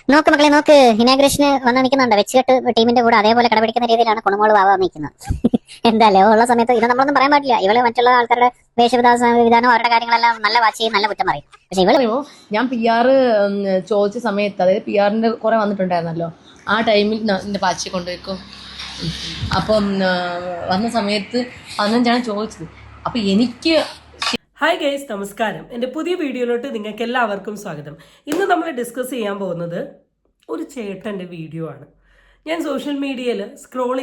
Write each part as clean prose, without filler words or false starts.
നോക്ക് മക്കളെ നോക്ക്, ഇനാഗ്രേഷന് വന്ന് നിൽക്കുന്നുണ്ട് വെച്ചുകെട്ട് ടീമിന്റെ കൂടെ. അതേപോലെ കടപിടിക്കുന്ന രീതിയിലാണ് കുണുമോള് വാവാ നിൽക്കുന്നത്. എന്തായാലും ഉള്ള സമയത്ത് ഇത് നമ്മളൊന്നും പറയാൻ പാടില്ല. ഇവള് മറ്റുള്ള ആൾക്കാരുടെ വിധാനം അവരുടെ കാര്യങ്ങളെല്ലാം നല്ല വാച്ച് ചെയ്യും, നല്ല കുറ്റം പറയും. പക്ഷെ ഇവള് ഞാൻ PR ചോദിച്ച സമയത്ത്, അതായത് PR-ന്റെ കുറെ വന്നിട്ടുണ്ടായിരുന്നല്ലോ, ആ ടൈമിൽ എന്റെ പാച്ചി കൊണ്ടുവയ്ക്കും. അപ്പം വന്ന സമയത്ത് 15 ചോദിച്ചത്. അപ്പൊ എനിക്ക് ഹായ് ഗൈസ്, നമസ്കാരം. എൻ്റെ പുതിയ വീഡിയോയിലോട്ട് നിങ്ങൾക്ക് എല്ലാവർക്കും സ്വാഗതം. ഇന്ന് നമ്മൾ ഡിസ്കസ് ചെയ്യാൻ പോകുന്നത് ഒരു ചേട്ടൻ്റെ വീഡിയോ ആണ്. ഞാൻ സോഷ്യൽ മീഡിയയിൽ സ്ക്രോൾ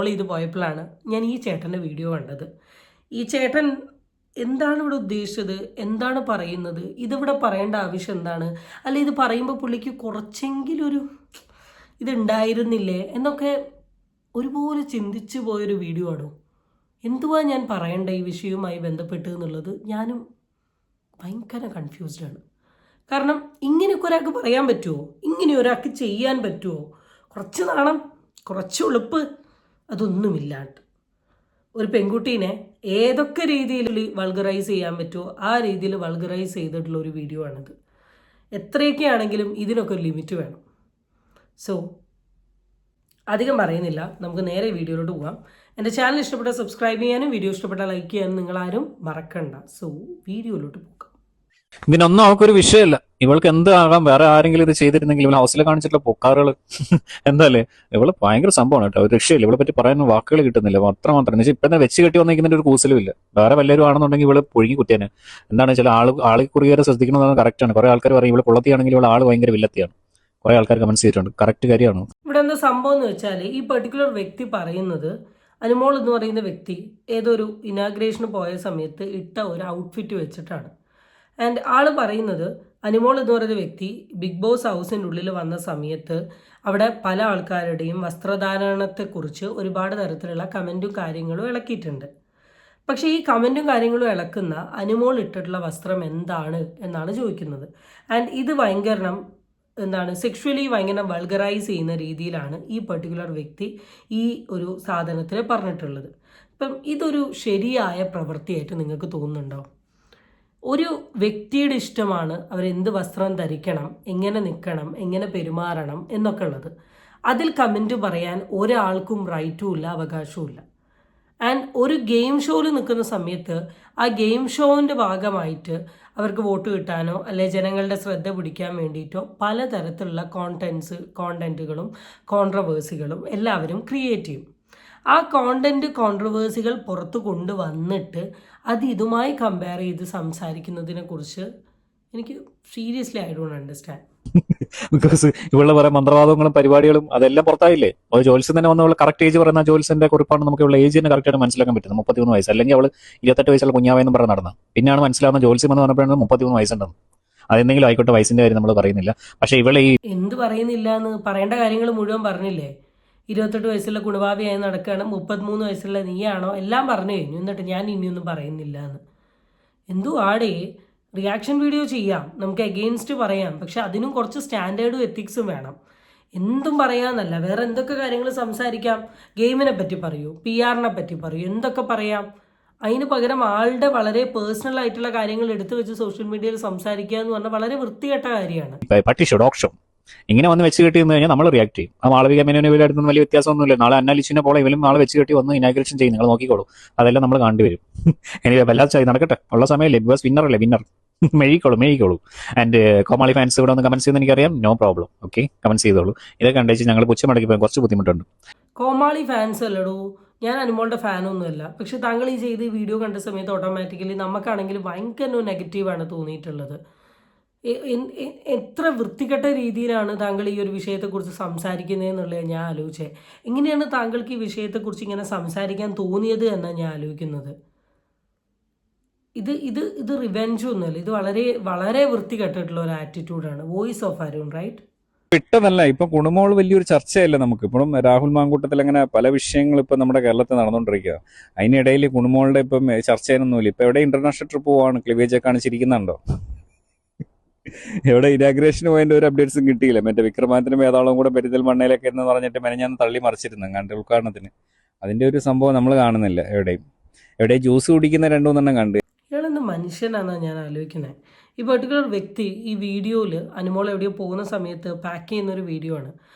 ചെയ്ത് പോയപ്പോഴാണ് ഞാൻ ഈ ചേട്ടൻ്റെ വീഡിയോ കണ്ടത്. ഈ ചേട്ടൻ എന്താണ് ഇവിടെ ഉദ്ദേശിച്ചത്, എന്താണ് പറയുന്നത്, ഇതിവിടെ പറയേണ്ട ആവശ്യം എന്താണ്, അല്ല ഇത് പറയുമ്പോൾ പുള്ളിക്ക് കുറച്ചെങ്കിലും ഒരു ഇതുണ്ടായിരുന്നില്ലേ എന്നൊക്കെ ഒരുപോലെ ചിന്തിച്ചു പോയൊരു വീഡിയോ ആണോ. എന്തുവാ ഞാൻ പറയേണ്ട ഈ വിഷയവുമായി ബന്ധപ്പെട്ട് എന്നുള്ളത് ഞാനും ഭയങ്കര കൺഫ്യൂസ്ഡാണ്. കാരണം ഇങ്ങനെയൊക്കെ ഒരാൾക്ക് പറയാൻ പറ്റുമോ, ഇങ്ങനെ ഒരാൾക്ക് ചെയ്യാൻ പറ്റുമോ? കുറച്ച് നാണം, കുറച്ച് ഉളുപ്പ്, അതൊന്നുമില്ലാണ്ട് ഒരു പെൺകുട്ടീനെ ഏതൊക്കെ രീതിയിൽ വൾഗറൈസ് ചെയ്യാൻ പറ്റുമോ ആ രീതിയിൽ വൾഗറൈസ് ചെയ്തിട്ടുള്ള ഒരു വീഡിയോ ആണിത്. എത്രയൊക്കെ ആണെങ്കിലും ഇതിനൊക്കെ ഒരു ലിമിറ്റ് വേണം. സോ അധികം പറയുന്നില്ല, നമുക്ക് നേരെ വീഡിയോയിലോട്ട് പോകാം. എൻ്റെ ചാനൽ ഇഷ്ടപ്പെട്ട സബ്സ്ക്രൈബ് ചെയ്യാനും വീഡിയോ ഇഷ്ടപ്പെട്ട ലൈക്ക് ചെയ്യാനും നിങ്ങളാരും മറക്കണ്ട. സോ വീഡിയോയിലോട്ട് പോകാം. ഇതിനൊന്നും അവൾക്കൊരു വിഷയമല്ല. ഇവൾക്ക് എന്താകാം, വേറെ ആരെങ്കിലും ഇത് ചെയ്തിരുന്നെങ്കിൽ ഇവൾ ഹൗസിൽ കാണിച്ചിട്ടുള്ള പൊക്കാറുകൾ എന്തായാലേ. ഇവള് ഭയങ്കര സംഭവമാണ് കേട്ടോ, ഒരു രക്ഷയില്ല. ഇവളെ പറ്റി പറയാൻ വാക്കുകൾ കിട്ടുന്നില്ല. മാത്രം എന്ന് വെച്ചാൽ ഇപ്പം വെച്ച് കെട്ടി വന്നിരിക്കുന്നതിന്റെ ഒരു കൂസലും ഇല്ല. വേറെ വല്ലവരും ആണെന്നുണ്ടെങ്കിൽ ഇവള് പുഴുങ്ങി കുത്തിയാന്. എന്താണ് ചില ആളെ കുറിയേറെ ശ്രദ്ധിക്കണമെന്ന് കറക്റ്റാണ്. കുറെ ആൾക്കാർ പറയും ഇവള് കൊള്ളത്തിയാണെങ്കിൽ ഇവൾ ആള് ഭയങ്കര വില്ലത്തിയാണ്. കുറെ ആൾക്കാർ കമന്റ് ചെയ്തിട്ടുണ്ട്. കറക്റ്റ് കാര്യമാണ്. ഇവിടെ എന്താ സംഭവം എന്ന് വെച്ചാൽ, ഈ പെർട്ടിക്കുലർ വ്യക്തി പറയുന്നത്, അനുമോൾ എന്ന് പറയുന്ന വ്യക്തി ഏതൊരു ഇനാഗ്രേഷന് പോയ സമയത്ത് ഇട്ട ഒരു ഔട്ട്ഫിറ്റ് വെച്ചിട്ടാണ്. ആൻഡ് ആള് പറയുന്നത്, അനുമോൾ എന്ന് പറയുന്ന വ്യക്തി ബിഗ് ബോസ് ഹൗസിൻ്റെ ഉള്ളിൽ വന്ന സമയത്ത് അവിടെ പല ആൾക്കാരുടെയും വസ്ത്രധാരണത്തെക്കുറിച്ച് ഒരുപാട് തരത്തിലുള്ള കമൻറ്റും കാര്യങ്ങളും ഇളക്കിയിട്ടുണ്ട്. പക്ഷേ ഈ കമൻറ്റും കാര്യങ്ങളും ഇളക്കുന്ന അനുമോൾ ഇട്ടിട്ടുള്ള വസ്ത്രം എന്താണ് എന്നാണ് ചോദിക്കുന്നത്. ആൻഡ് ഇത് ഭയങ്കര സെക്ഷുവലി ഭയങ്കര വൾഗറൈസ് ചെയ്യുന്ന രീതിയിലാണ് ഈ പെർട്ടിക്കുലർ വ്യക്തി ഈ ഒരു സാധനത്തിൽ പറഞ്ഞിട്ടുള്ളത്. ഇപ്പം ഇതൊരു ശരിയായ പ്രവൃത്തിയായിട്ട് നിങ്ങൾക്ക് തോന്നുന്നുണ്ടോ? ഒരു വ്യക്തിയുടെ ഇഷ്ടമാണ് അവരെന്ത് വസ്ത്രം ധരിക്കണം, എങ്ങനെ നിൽക്കണം, എങ്ങനെ പെരുമാറണം എന്നൊക്കെ ഉള്ളത്. അതിൽ കമൻറ്റ് പറയാൻ ഒരാൾക്കും റൈറ്റും ഇല്ല, അവകാശവും ഇല്ല. ആൻഡ് ഒരു ഗെയിം ഷോയിൽ നിൽക്കുന്ന സമയത്ത് ആ ഗെയിം ഷോവിൻ്റെ ഭാഗമായിട്ട് അവർക്ക് വോട്ട് കിട്ടാനോ അല്ലെ ജനങ്ങളുടെ ശ്രദ്ധ പിടിക്കാൻ വേണ്ടിയിട്ടോ പലതരത്തിലുള്ള കോണ്ടൻറ്റുകളും കോൺട്രവേഴ്സികളും എല്ലാവരും ക്രിയേറ്റ് ചെയ്യും. ആ കോൺട്രവേഴ്സികൾ പുറത്ത് കൊണ്ടുവന്നിട്ട് അത് ഇതുമായി കമ്പയർ ചെയ്ത് സംസാരിക്കുന്നതിനെ കുറിച്ച് എനിക്ക് seriously I don't understand. Because ഇവളുടെ പറയാൻ മന്ത്രവാദങ്ങളും പരിപാടികളും അതെല്ലാം പുറത്തായില്ലേ. ഒരു ജോത്സ്യം തന്നെ വന്ന കറക്റ്റ് ഏജ് പറയുന്ന ജോത്സ്യന്റെ കുറിപ്പാണ് നമുക്ക് ഉള്ള ഏജ് തന്നെ കറക്റ്റ് ആയിട്ട് മനസ്സിലാക്കാൻ പറ്റുന്നത്. 33 വയസ്സ്, അല്ലെങ്കിൽ അവള് 28 വയസ്സുള്ള കുഞ്ഞാവെന്നും പറഞ്ഞ് നടന്ന. പിന്നെയാണ് മനസ്സിലാവുന്ന ജോത്സ്യം എന്ന് പറഞ്ഞപ്പോഴാണ് 33 വയസ്സുണ്ടെന്ന്. അതെന്തെങ്കിലും ആയിക്കോട്ടെ, വയസ്സിന്റെ കാര്യം നമ്മൾ പറയുന്നില്ല. പക്ഷെ ഇവളെ ഈ എന്ത് പറയുന്നില്ല എന്ന് പറയേണ്ട കാര്യങ്ങൾ മുഴുവൻ പറഞ്ഞില്ലേ. 28 വയസ്സുള്ള കുണുവാവിയായി നടക്കുകയാണ്, 33 വയസ്സുള്ള നീയാണോ, എല്ലാം പറഞ്ഞു കഴിഞ്ഞു. എന്നിട്ട് ഞാൻ ഇനിയൊന്നും പറയുന്നില്ല എന്ന്. എന്തുവാടേ, റിയാക്ഷൻ വീഡിയോ ചെയ്യാം, നമുക്ക് എഗെയിൻസ്റ്റ് പറയാം, പക്ഷെ അതിനും കുറച്ച് സ്റ്റാൻഡേർഡും എത്തിക്സും വേണം. എന്തും പറയാമെന്നല്ല, വേറെ എന്തൊക്കെ കാര്യങ്ങൾ സംസാരിക്കാം. ഗെയിമിനെ പറ്റി പറയൂ, PR-നെ പറ്റി പറയൂ, എന്തൊക്കെ പറയാം. അതിന് പകരം ആളുടെ വളരെ പേഴ്സണൽ ആയിട്ടുള്ള കാര്യങ്ങൾ എടുത്തു വെച്ച് സോഷ്യൽ മീഡിയയിൽ സംസാരിക്കുക എന്ന് പറഞ്ഞാൽ വളരെ വൃത്തികെട്ട കാര്യമാണ്. ഇങ്ങനെ വന്ന് വെച്ച് കെട്ടി വന്നു കഴിഞ്ഞാൽ നമ്മൾ റിയാക്ട് ചെയ്യും. ആ മാളവിക മേനോനെ അടുത്തൊന്നും വലിയ വ്യത്യാസമൊന്നുമില്ല. നാളെ അന്നാലിച്ചിനെ പോലെ ഇവലും നാളെ വെച്ച് കെട്ടി വന്ന് ഇനാഗ്രേഷൻ ചെയ്യും. നിങ്ങൾ നോക്കിക്കോളൂ, അതെല്ലാം നമ്മൾ കണ്ടുവരും. എനിക്ക് വല്ലാതെ നടക്കട്ടെ, ഉള്ള സമയമല്ലേ. ബിക്കോസ് വിന്നർ മെഴിക്കോളൂ. ആൻഡ് കോമാളി ഫാൻസ് ഇവിടെ ഒന്ന് കമന്റ് ചെയ്യുന്ന എനിക്കറിയാം, നോ പ്രോബ്ലം. ഓക്കെ, കമന്റ് ചെയ്തോളൂ. ഇതൊക്കെ കണ്ടേച്ച് ഞങ്ങൾ പുച്ഛമടക്കി പോയാൽ കുറച്ച് ബുദ്ധിമുട്ടുണ്ട്. കോമാളി ഫാൻസ് അല്ലടൂ, ഞാൻ അനുമോളുടെ ഫാനൊന്നുമല്ല. പക്ഷെ താങ്കൾ ഈ ചെയ്ത് വീഡിയോ കണ്ട സമയത്ത് ഓട്ടോമാറ്റിക്കലി നമുക്കാണെങ്കിൽ ഭയങ്കര നെഗറ്റീവാണ് തോന്നിയിട്ടുള്ളത്. എത്ര വൃത്തികെട്ട രീതിയിലാണ് താങ്കൾ ഈ ഒരു വിഷയത്തെക്കുറിച്ച് സംസാരിക്കുന്നതെന്നുള്ളത് ഞാൻ ആലോചിച്ചത്. എങ്ങനെയാണ് താങ്കൾക്ക് ഈ വിഷയത്തെക്കുറിച്ച് ഇങ്ങനെ സംസാരിക്കാൻ തോന്നിയത് എന്നാണ് ഞാൻ ആലോചിക്കുന്നത്. ഇത് റിവെഞ്ചൊന്നുമല്ല, ഇത് വളരെ വളരെ വൃത്തികെട്ടിട്ടുള്ള ഒരു ആറ്റിറ്റ്യൂഡാണ്. Voice of Arun, right? വിട്ടതല്ല. ഇപ്പൊ കുണുമോൾ വലിയൊരു ചർച്ചയല്ല നമുക്ക്. ഇപ്പോഴും രാഹുൽ മാങ്കൂട്ടത്തിൽ അങ്ങനെ പല വിഷയങ്ങളും ഇപ്പൊ നമ്മുടെ കേരളത്തിൽ നടന്നുകൊണ്ടിരിക്കുക. അതിനിടയിൽ കുണുമോളുടെ ഇപ്പം ചർച്ച ചെയ്യാനൊന്നുമില്ല. ഇപ്പൊ എവിടെ ഇന്റർനാഷണൽ ട്രിപ്പ് പോവാണ്, ക്ലിവേജ് കാണിച്ചിരിക്കുന്നുണ്ടോ? എവിടെ ഇനാഗ്രേഷന് പോയതിന്റെ ഒരു അപ്ഡേറ്റ്സും കിട്ടിയില്ല. മറ്റേ വിക്രമാദിത്യനും വേതാളവും കൂടെ പെരിന്തൽമണ്ണയിലൊക്കെ എന്ന് പറഞ്ഞിട്ട് മെനഞ്ഞാന്ന് തള്ളി മറിച്ചിരുന്നു കണ്ട് ഉദ്ഘാടനത്തിന്. അതിന്റെ ഒരു സംഭവം നമ്മൾ കാണുന്നില്ല. എവിടെയും ജ്യൂസ് കുടിക്കുന്ന 2-3 കണ്ട്. ഇയാളെന്ത് മനുഷ്യനാണെന്നാണ് ഞാൻ ആലോചിക്കുന്നത്. ഈ പെർട്ടിക്കുലർ വ്യക്തി ഈ വീഡിയോയിൽ അനുമോൾ എവിടെയോ പോകുന്ന സമയത്ത് പാക്ക് ചെയ്യുന്നൊരു വീഡിയോ ആണ്.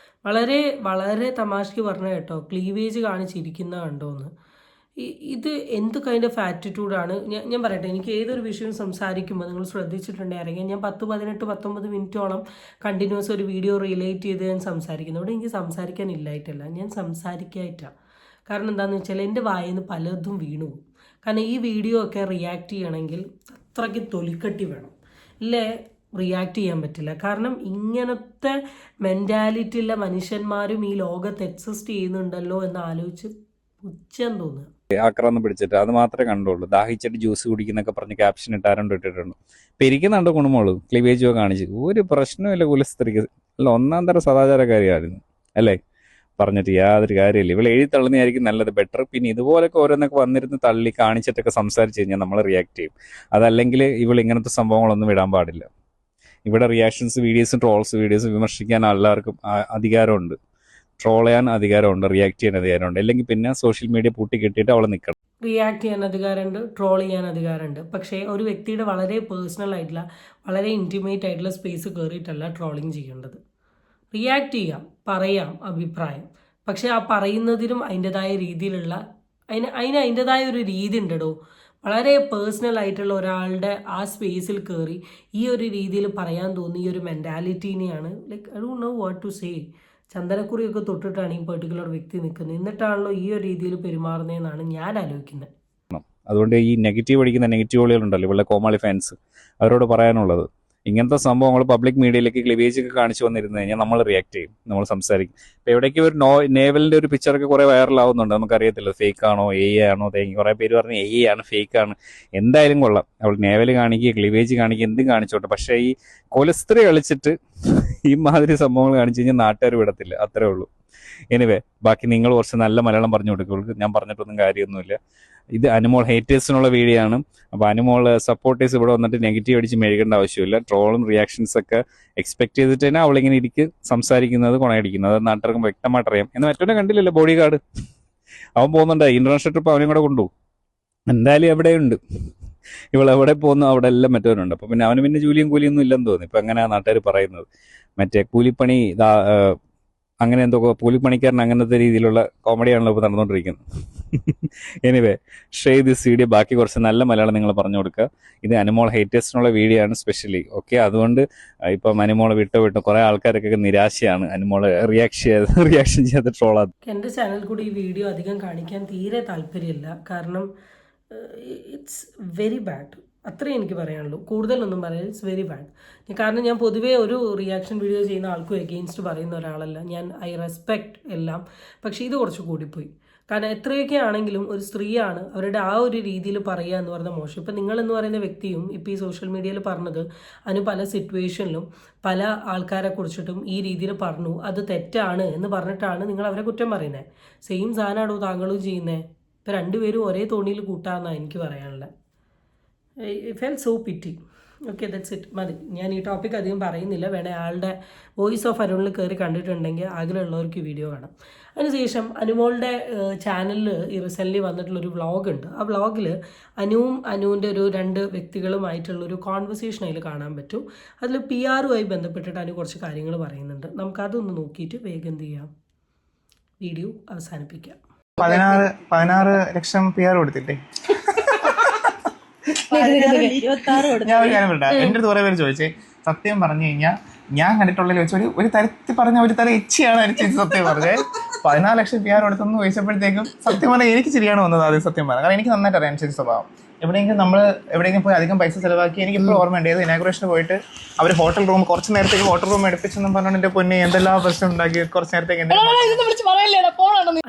വളരെ വളരെ തമാശയ്ക്ക് പറഞ്ഞ കേട്ടോ, ക്ലീവേജ് കാണിച്ചിരിക്കുന്ന കണ്ടോന്ന്. ഇത് എന്ത് കൈൻഡ് ഓഫ് ആറ്റിറ്റ്യൂഡാണ്? ഞാൻ പറയട്ടെ, എനിക്ക് ഏതൊരു വിഷയം സംസാരിക്കുമ്പോൾ നിങ്ങൾ ശ്രദ്ധിച്ചിട്ടുണ്ടായിരുന്നെങ്കിൽ ഞാൻ 10, 18, 19 മിനിറ്റോളം കണ്ടിന്യൂസ് ഒരു വീഡിയോ റിലേറ്റ് ചെയ്ത് ഞാൻ സംസാരിക്കുന്നു. ഇവിടെ എനിക്ക് സംസാരിക്കാൻ ഇല്ലായിട്ടല്ല, ഞാൻ സംസാരിക്കായിട്ടാണ്. കാരണം എന്താണെന്ന് വെച്ചാൽ എൻ്റെ വായിൽ നിന്ന് പലതും വീണു പോകും. കാരണം ഈ വീഡിയോ ഒക്കെ റിയാക്ട് ചെയ്യണമെങ്കിൽ അത്രയ്ക്ക് തൊലിക്കട്ടി വേണം, ഇല്ലേ റിയാക്ട് ചെയ്യാൻ പറ്റില്ല. കാരണം ഇങ്ങനത്തെ മെൻറ്റാലിറ്റിയുള്ള മനുഷ്യന്മാരും ഈ ലോകത്ത് എക്സിസ്റ്റ് ചെയ്യുന്നുണ്ടല്ലോ എന്ന് ആലോചിച്ച് പുച്ഛം തോന്നുക. ആക്രാന്തം പിടിച്ചിട്ട് അത് മാത്രമേ കണ്ടുള്ളൂ. ദാഹിച്ചിട്ട് ജ്യൂസ് കുടിക്കുന്നൊക്കെ പറഞ്ഞ് ക്യാപ്ഷൻ ഇട്ടാരണ്ട് ഇട്ടിട്ടുണ്ട്. ഇപ്പം ഇരിക്കുന്നുണ്ട് കുണുമോള് ക്ലിവേജോ കാണിച്ച് ഒരു പ്രശ്നമില്ല. കുലസ്ത്രീക്ക് അല്ല, ഒന്നാം തരം സദാചാരക്കാരിയായിരുന്നു അല്ലേ, പറഞ്ഞിട്ട് യാതൊരു കാര്യമില്ല. ഇവൾ എഴുതി തള്ളുന്നതായിരിക്കും നല്ലത്, ബെറ്റർ. പിന്നെ ഇതുപോലൊക്കെ ഓരോന്നൊക്കെ വന്നിരുന്ന് തള്ളി കാണിച്ചിട്ടൊക്കെ സംസാരിച്ച് കഴിഞ്ഞാൽ നമ്മൾ റിയാക്ട് ചെയ്യും. അതല്ലെങ്കിൽ ഇവൾ ഇങ്ങനത്തെ സംഭവങ്ങളൊന്നും വിടാൻ പാടില്ല. ഇവിടെ റിയാക്ഷൻസ് വീഡിയോസും ട്രോൾസ് വീഡിയോസും വിമർശിക്കാൻ എല്ലാവർക്കും അധികാരമുണ്ട്, ട്രോൾ ചെയ്യാൻ അധികാരമുണ്ട്, റിയാക്ട് ചെയ്യാൻ അധികാരമുണ്ട്. അല്ലെങ്കിൽ പിന്നെ സോഷ്യൽ മീഡിയ പൂട്ടി കെട്ടിയിട്ട് അവളെ നിൽക്കണം. റിയാക്ട് ചെയ്യാൻ അധികാരമുണ്ട്, ട്രോൾ ചെയ്യാൻ അധികാരമുണ്ട്. പക്ഷേ ഒരു വ്യക്തിയുടെ വളരെ പേഴ്സണൽ ആയിട്ടുള്ള വളരെ ഇൻറ്റിമേറ്റ് ആയിട്ടുള്ള സ്പേസ് കയറിയിട്ടല്ല ട്രോളിങ് ചെയ്യേണ്ടത്. റിയാക്ട് ചെയ്യാം, പറയാം അഭിപ്രായം, പക്ഷേ ആ പറയുന്നതിനും അതിൻ്റെതായ രീതിയിലുള്ള അതിൻ്റെതായ ഒരു രീതി ഉണ്ടോ. വളരെ പേഴ്സണൽ ആയിട്ടുള്ള ഒരാളുടെ ആ സ്പേസിൽ കയറി ഈ ഒരു രീതിയിൽ പറയാൻ തോന്നി ഈ ഒരു മെൻറ്റാലിറ്റീനെയാണ് like I don't know what to say. ചന്ദനക്കുറിയൊക്കെ തൊട്ടിട്ടാണ് ഈ പെർട്ടിക്കുലർ വ്യക്തി നിൽക്കുന്നത്, എന്നിട്ടാണല്ലോ ഈ ഒരു രീതിയിൽ പെരുമാറുന്നതെന്നാണ് ഞാൻ ആലോചിക്കുന്നത്. അതുകൊണ്ട് ഈ നെഗറ്റീവ് അടിക്കുന്ന നെഗറ്റീവുകളുണ്ടല്ലോ ഇവളുടെ കോമാളി ഫാൻസ്, അവരോട് പറയാനുള്ളത് ഇങ്ങനത്തെ സംഭവങ്ങൾ പബ്ലിക് മീഡിയയിലേക്ക് ക്ലിവേജൊക്കെ കാണിച്ചു വന്നിരുന്നു കഴിഞ്ഞാൽ നമ്മൾ റിയാക്ട് ചെയ്യും, നമ്മൾ സംസാരിക്കും. ഇപ്പം എവിടേക്ക് ഒരു നേവലിൻ്റെ ഒരു പിക്ചറൊക്കെ കുറേ വൈറലാവുന്നുണ്ട്, നമുക്കറിയത്തില്ല ഫേക്ക് ആണോ ആണോ കുറേ പേര് പറഞ്ഞ് ആണ് ഫേക്ക് ആണ്. എന്തായാലും കൊള്ളാം, അവൾ നേവൽ കാണിക്കുക ക്ലിവേജ് കാണിക്കുക എന്തും കാണിച്ചോട്ടെ. പക്ഷേ ഈ കൊലസ്ത്രീ കളിച്ചിട്ട് ഈ മാതിരി സംഭവങ്ങൾ കാണിച്ചു കഴിഞ്ഞാൽ നാട്ടുകാർ വിടത്തില്ല, അത്രേ ഉള്ളൂ. എനിവേ ബാക്കി നിങ്ങൾ കുറച്ച് നല്ല മലയാളം പറഞ്ഞു കൊടുക്കുക, ഞാൻ പറഞ്ഞിട്ടൊന്നും കാര്യമൊന്നുമില്ല. ഇത് അനുമോൾ ഹേറ്റേഴ്സിനുള്ള വീഡിയോ ആണ്. അപ്പോൾ അനുമോൾ സപ്പോർട്ടേഴ്സ് ഇവിടെ വന്നിട്ട് നെഗറ്റീവ് അടിച്ച് മെഴുകേണ്ട ആവശ്യമില്ല. ട്രോളും റിയാക്ഷൻസ് ഒക്കെ എക്സ്പെക്ട് ചെയ്തിട്ട് തന്നെ അവളിങ്ങനെ ഇരിക്കും സംസാരിക്കുന്നത്, കൊണയടിക്കുന്നത്. അത് നാട്ടുകാർക്കും വ്യക്തമായിട്ട് അറിയാം. എന്ന് മറ്റൊന്നും കണ്ടില്ലല്ലോ ബോഡി ഗാർഡ്, അവൻ പോകുന്നുണ്ട് ഇന്റർനാഷണൽ ട്രിപ്പ്, അവനും കൂടെ കൊണ്ടുപോകും. എന്തായാലും എവിടെയുണ്ട് ഇവൾ എവിടെ പോകുന്നു അവിടെ എല്ലാം മറ്റവരുണ്ട്. അപ്പോൾ പിന്നെ അവന് പിന്നെ ജോലിയും കൂലിയൊന്നും ഇല്ലെന്ന് തോന്നി. ഇപ്പം അങ്ങനെയാണ് നാട്ടുകാർ പറയുന്നത്. മറ്റേ കൂലിപ്പണി അങ്ങനെ എന്തൊക്കെ കൂലിപ്പണിക്കാരൻ അങ്ങനത്തെ രീതിയിലുള്ള കോമഡിയാണല്ലോ ഇപ്പോൾ നടന്നുകൊണ്ടിരിക്കുന്നത്. Anyway share this video. ബാക്കി കുറച്ച് നല്ല മലയാളം നിങ്ങൾ പറഞ്ഞു കൊടുക്കുക. ഇത് അനുമോൾ ഹേറ്റേഴ്സിനുള്ള വീഡിയോ ആണ് സ്പെഷ്യലി. ഓക്കെ, അതുകൊണ്ട് ഇപ്പം അനുമോളെ വിട്ട് കുറേ ആൾക്കാരൊക്കെ നിരാശയാണ് അനുമോളെ റിയാക്ഷൻ ചെയ്ത് ട്രോളാത്. എൻ്റെ ചാനൽ കൂടി ഈ വീഡിയോ അധികം കാണിക്കാൻ തീരെ താല്പര്യമില്ല. കാരണം ഇറ്റ്സ് വെരി ബാഡ്, അത്രേ എനിക്ക് പറയാനുള്ളൂ. കൂടുതലൊന്നും പറയാൻ ഇറ്റ്സ് വെരി ബാഡ്. കാരണം ഞാൻ പൊതുവേ ഒരു റിയാക്ഷൻ വീഡിയോ ചെയ്യുന്ന ആൾക്കും എഗെയിൻസ്റ്റ് പറയുന്ന ഒരാളല്ല ഞാൻ. ഐ റെസ്പെക്റ്റ് എല്ലാം. പക്ഷേ ഇത് കുറച്ച് കൂടിപ്പോയി. കാരണം എത്രയൊക്കെ ആണെങ്കിലും ഒരു സ്ത്രീയാണ്, അവരുടെ ആ ഒരു രീതിയിൽ പറയുക എന്ന് പറഞ്ഞാൽ മോശം. ഇപ്പം നിങ്ങളെന്ന് പറയുന്ന വ്യക്തിയും ഇപ്പോൾ ഈ സോഷ്യൽ മീഡിയയിൽ പറഞ്ഞത് അതിന് പല സിറ്റുവേഷനിലും പല ആൾക്കാരെ കുറിച്ചിട്ടും ഈ രീതിയിൽ പറഞ്ഞു, അത് തെറ്റാണ് എന്ന് പറഞ്ഞിട്ടാണ് നിങ്ങൾ അവരെ കുറ്റം പറയുന്നത്. സെയിം സാധനമാണോ താങ്കളും ചെയ്യുന്നത്? ഇപ്പോൾ രണ്ടുപേരും ഒരേ തോണിയിൽ കൂട്ടാമെന്നാണ് എനിക്ക് പറയാനുള്ളത്. I feel so pity. Okay, that's it, മതി. ഞാൻ ഈ ടോപ്പിക് അധികം പറയുന്നില്ല. വേണേൽ ആളുടെ വോയിസ് ഓഫ് അരുണിൽ കയറി കണ്ടിട്ടുണ്ടെങ്കിൽ ആഗ്രഹമുള്ളവർക്ക് ഈ വീഡിയോ കാണാം. അതിനുശേഷം അനുമോളുടെ ചാനലിൽ ഈ റീസെൻ്റ്ലി വന്നിട്ടുള്ളൊരു വ്ളോഗുണ്ട്. ആ വ്ളോഗിൽ അനുവിൻ്റെ ഒരു 2 വ്യക്തികളുമായിട്ടുള്ളൊരു കോൺവെർസേഷൻ അതിൽ കാണാൻ പറ്റും. അതിൽ PR-മായി ബന്ധപ്പെട്ടിട്ട് അനു കുറച്ച് കാര്യങ്ങൾ പറയുന്നുണ്ട്. നമുക്കതൊന്ന് നോക്കിയിട്ട് വേഗം എന്ത് ചെയ്യാം, വീഡിയോ അവസാനിപ്പിക്കാം. 16 ലക്ഷം PR കൊടുത്തില്ലേ? ഞാൻ ഒരു കാര്യം പറയട്ടെ, എൻ്റെ അടുത്ത് കുറെ പേര് ചോദിച്ചേ. സത്യം പറഞ്ഞു കഴിഞ്ഞാൽ ഞാൻ കണ്ടിട്ടുള്ളതിൽ വെച്ച് ഒരു തരത്തിൽ പറഞ്ഞ ഒരു തരം എച്ചിയാണ് അനുസരിച്ച് സത്യം പറഞ്ഞത്. 14 ലക്ഷം PR കൊടുത്തെന്ന് ചോദിച്ചപ്പോഴത്തേക്കും സത്യം പറഞ്ഞാൽ എനിക്ക് ശരിയാണ് വന്നത് ആദ്യം സത്യം പറഞ്ഞത്. കാരണം എനിക്ക് നന്നായിട്ട് അറിയാം അനുസരിച്ച് സ്വഭാവം. എവിടെയെങ്കിലും പോയി അധികം പൈസ ചിലവാക്കി. എനിക്ക് ഇപ്പോൾ ഓർമ്മയുണ്ട്, ഏത് ഇനാഗുറേഷന് പോയിട്ട് അവർ കുറച്ച് നേരത്തേക്ക് ഹോട്ടൽ റൂം എടുപ്പിച്ചെന്നും പറഞ്ഞുകൊണ്ട് എൻ്റെ പൊന്നെ എന്തെല്ലാം പ്രശ്നം ഉണ്ടാക്കി. കുറച്ച് നേരത്തേക്ക്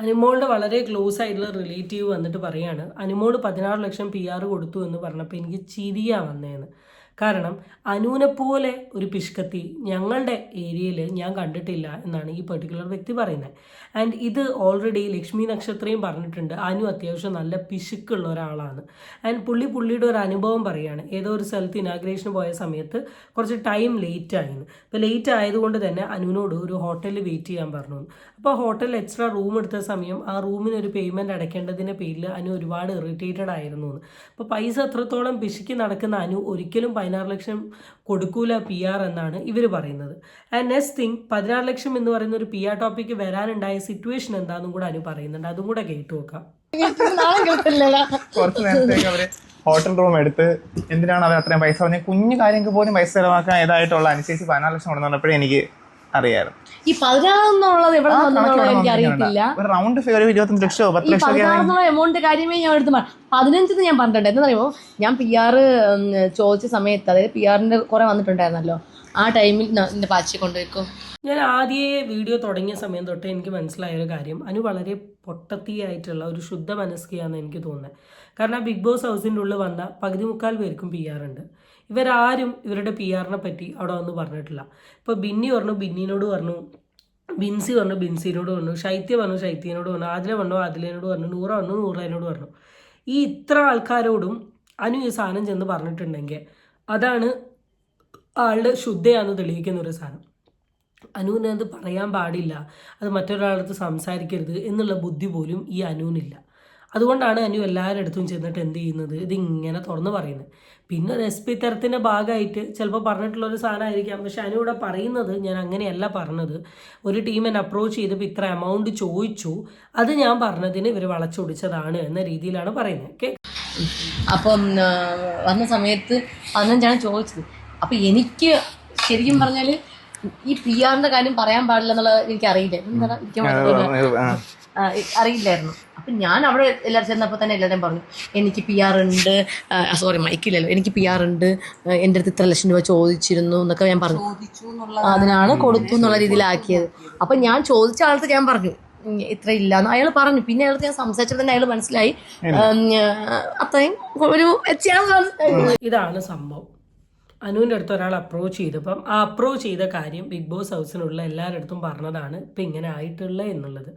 അനുമോളുടെ വളരെ ക്ലോസ് ആയിട്ടുള്ള റിലേറ്റീവ് വന്നിട്ട് പറയാണ് അനുമോൾ 16 ലക്ഷം PR കൊടുത്തു എന്ന് പറഞ്ഞപ്പോൾ എനിക്ക് ചിരിയാ വന്നേന്ന്. കാരണം അനുവിനെ പോലെ ഒരു പിഷ്കത്തി ഞങ്ങളുടെ ഏരിയയിൽ ഞാൻ കണ്ടിട്ടില്ല എന്നാണ് ഈ പെർട്ടിക്കുലർ വ്യക്തി പറയുന്നത്. ആൻഡ് ഇത് ഓൾറെഡി ലക്ഷ്മി നക്ഷത്രയും പറഞ്ഞിട്ടുണ്ട്, അനു അത്യാവശ്യം നല്ല പിശുക്കുള്ള ഒരാളാണ്. ആൻഡ് പുള്ളിയുടെ ഒരു അനുഭവം പറയുകയാണ്. ഏതോ ഒരു സ്ഥലത്ത് ഇനാഗ്രേഷന് പോയ സമയത്ത് കുറച്ച് ടൈം ലേറ്റ് ആയിരുന്നു. അപ്പോൾ ലേറ്റ് ആയതുകൊണ്ട് തന്നെ അനുവിനോട് ഒരു ഹോട്ടലിൽ വെയിറ്റ് ചെയ്യാൻ പറഞ്ഞു. അപ്പോൾ ഹോട്ടലിൽ എക്സ്ട്രാ റൂം എടുത്ത സമയം ആ റൂമിനൊരു പേയ്മെൻറ്റ് അടയ്ക്കേണ്ടതിൻ്റെ പേരിൽ അനു ഒരുപാട് ഇറിറ്റേറ്റഡ് ആയിരുന്നു. അപ്പോൾ പൈസ അത്രത്തോളം പിശുക്കി നടക്കുന്ന അനു ഒരിക്കലും 16 ലക്ഷം കൊടുക്കൂല PR എന്നാണ് ഇവർ പറയുന്നത്. ആൻഡ് നെക്സ്റ്റ് തിങ് 16 ലക്ഷം എന്ന് പറയുന്ന ഒരു PR ടോപ്പിക്ക് വരാനുണ്ടായ സിറ്റുവേഷൻ എന്താണെന്നും കൂടെ അനു പറയുന്നുണ്ട്. അതും കൂടെ കേട്ടു നോക്കാം. കുറച്ച് നേരത്തേക്ക് അവര് ഹോട്ടൽ റൂം എടുത്ത് എന്തിനാണ് അവർ അത്രയും പൈസ പറഞ്ഞത്, കുഞ്ഞു കാര്യങ്ങൾക്ക് പോലും പൈസ ചെലവാക്കാൻ ഏതായിട്ടുള്ള അനുസരിച്ച് 14 ലക്ഷം കൊണ്ടുവന്നപ്പോഴേ എനിക്ക് അറിയാമായിരുന്നു. ഈ 16 എന്നുള്ളത് എവിടെ നിന്നുള്ളത് എനിക്ക് അറിയത്തില്ല. ഒരു റൗണ്ട് ഫിഗർ 25 ലക്ഷമോ 10 ലക്ഷമോ 16 എന്നുള്ള എമൗണ്ട് കാര്യമേ ഞാൻ എടുത്ത് 15 ഞാൻ പറഞ്ഞിട്ടുണ്ട്. എന്താ പറയുമ്പോൾ ഞാൻ PR ചോദിച്ച സമയത്ത്, അതായത് PRന്റെ കുറെ വന്നിട്ടുണ്ടായിരുന്നല്ലോ, ആ ടൈമിൽ എന്റെ പാച്ചിയെ കൊണ്ടുപോയിക്കും. ഞാൻ ആദ്യമേ വീഡിയോ തുടങ്ങിയ സമയം തൊട്ട് എനിക്ക് മനസ്സിലായ ഒരു കാര്യം, അനു വളരെ പൊട്ടത്തിയായിട്ടുള്ള ഒരു ശുദ്ധ മനസ്കിയാണെന്ന് എനിക്ക് തോന്നുന്നത്. കാരണം ബിഗ് ബോസ് ഹൗസിൻ്റെ ഉള്ളിൽ വന്ന 13-15 പേർക്കും PR ഉണ്ട്. ഇവരാരും ഇവരുടെ PRനെ പറ്റി അവിടെ ഒന്നും പറഞ്ഞിട്ടില്ല. ഇപ്പോൾ ബിന്നി പറഞ്ഞു ബിന്നിനോട് പറഞ്ഞു, ബിൻസി പറഞ്ഞു ബിൻസിനോട് പറഞ്ഞു, ശൈത്യ പറഞ്ഞു ശൈത്യനോട് പറഞ്ഞു, ആദില പറഞ്ഞു ആദിലനോട് പറഞ്ഞു, നൂറ പറഞ്ഞു നൂറേനോട് പറഞ്ഞു. ഈ ഇത്ര ആൾക്കാരോടും അനു ഈ സാധനം ചെന്ന് പറഞ്ഞിട്ടുണ്ടെങ്കിൽ അതാണ് ആളുടെ ശുദ്ധയാണെന്ന് തെളിയിക്കുന്ന ഒരു സാധനം. അനുവിന് അത് പറയാൻ പാടില്ല, അത് മറ്റൊരാളടുത്ത് സംസാരിക്കരുത് എന്നുള്ള ബുദ്ധി പോലും ഈ അനുവിനില്ല. അതുകൊണ്ടാണ് അനു എല്ലാവരുടെ അടുത്തും ചെന്നിട്ട് എന്ത് ചെയ്യുന്നത്, ഇതിങ്ങനെ തുറന്ന് പറയുന്നത്. പിന്നെ ഒരു SP തരത്തിൻ്റെ ഭാഗമായിട്ട് ചിലപ്പോൾ പറഞ്ഞിട്ടുള്ളൊരു സാധനമായിരിക്കാം. പക്ഷെ അനു ഇവിടെ പറയുന്നത് ഞാൻ അങ്ങനെയല്ല പറഞ്ഞത്, ഒരു ടീം എന്നെ അപ്രോച്ച് ചെയ്തപ്പോൾ ഇത്ര എമൗണ്ട് ചോദിച്ചു, അത് ഞാൻ പറഞ്ഞതിന് ഇവർ വളച്ചൊടിച്ചതാണ് എന്ന രീതിയിലാണ് പറയുന്നത്. ഓക്കെ, അപ്പം വന്ന സമയത്ത് 15 ചോദിച്ചത്. അപ്പം എനിക്ക് ശരിക്കും പറഞ്ഞാൽ ഈ PRന്റെ കാര്യം പറയാൻ പാടില്ല എന്നുള്ളത് എനിക്ക് അറിയില്ല. അറിയില്ലായിരുന്നു. അപ്പം ഞാൻ അവിടെ എല്ലാവരും ചെന്നപ്പോൾ തന്നെ എല്ലാവരും പറഞ്ഞു എനിക്ക് PR ഉണ്ട്, സോറി മൈക്കില്ലല്ലോ, എനിക്ക് PR ഉണ്ട്, എൻ്റെ അടുത്ത് 3 ലക്ഷം രൂപ ചോദിച്ചിരുന്നു എന്നൊക്കെ ഞാൻ പറഞ്ഞു. അതിനാണ് കൊടുത്തു എന്നുള്ള രീതിയിലാക്കിയത്. അപ്പം ഞാൻ ചോദിച്ച ആൾക്ക് ഞാൻ പറഞ്ഞു ഇത്ര ഇല്ലാന്ന് അയാൾ പറഞ്ഞു. പിന്നെ അയാൾക്ക് ഞാൻ സംസാരിച്ചപ്പോൾ തന്നെ അയാൾ മനസ്സിലായി അത്രയും ഒരു ഇതാണ് സംഭവം. അനുവിൻ്റെ അടുത്ത് ഒരാൾ അപ്രോച്ച് ചെയ്തപ്പം ആ അപ്രോച്ച് ചെയ്ത കാര്യം ബിഗ് ബോസ് ഹൗസിനുള്ള എല്ലാവരുടെ അടുത്തും പറഞ്ഞതാണ് ഇപ്പം ഇങ്ങനെ ആയിട്ടുള്ളത് എന്നുള്ളത്.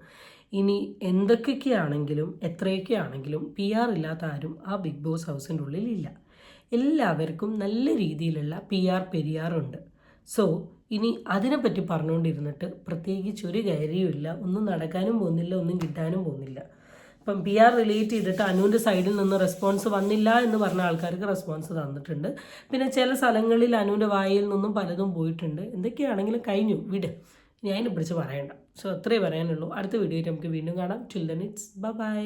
ഇനി എന്തൊക്കെ ആണെങ്കിലും എത്രയൊക്കെ ആണെങ്കിലും PR ഇല്ലാത്ത ആരും ആ ബിഗ് ബോസ് ഹൗസിൻ്റെ ഉള്ളിലില്ല. എല്ലാവർക്കും നല്ല രീതിയിലുള്ള PR ഉണ്ട്. സോ ഇനി അതിനെപ്പറ്റി പറഞ്ഞുകൊണ്ടിരുന്നിട്ട് പ്രത്യേകിച്ച് ഒരു കാര്യവുമില്ല, ഒന്നും നടക്കാനും പോകുന്നില്ല, ഒന്നും കിട്ടാനും പോകുന്നില്ല. ഇപ്പം PR റിലേറ്റ് ചെയ്തിട്ട് അനുവിൻ്റെ സൈഡിൽ നിന്ന് റെസ്പോൺസ് വന്നില്ല എന്ന് പറഞ്ഞ ആൾക്കാർക്ക് റെസ്പോൺസ് തന്നിട്ടുണ്ട്. പിന്നെ ചില സ്ഥലങ്ങളിൽ അനുവിൻ്റെ വായിൽ നിന്നും പലതും പോയിട്ടുണ്ട്. എന്തൊക്കെയാണെങ്കിലും കഴിഞ്ഞു വിട്, ഞാൻ അതിനെ പിടിച്ച് പറയണ്ട. സോ അത്രേ പറയാനുള്ളൂ. അടുത്ത വീഡിയോയിൽ നമുക്ക് വീണ്ടും കാണാം. Till then it's by.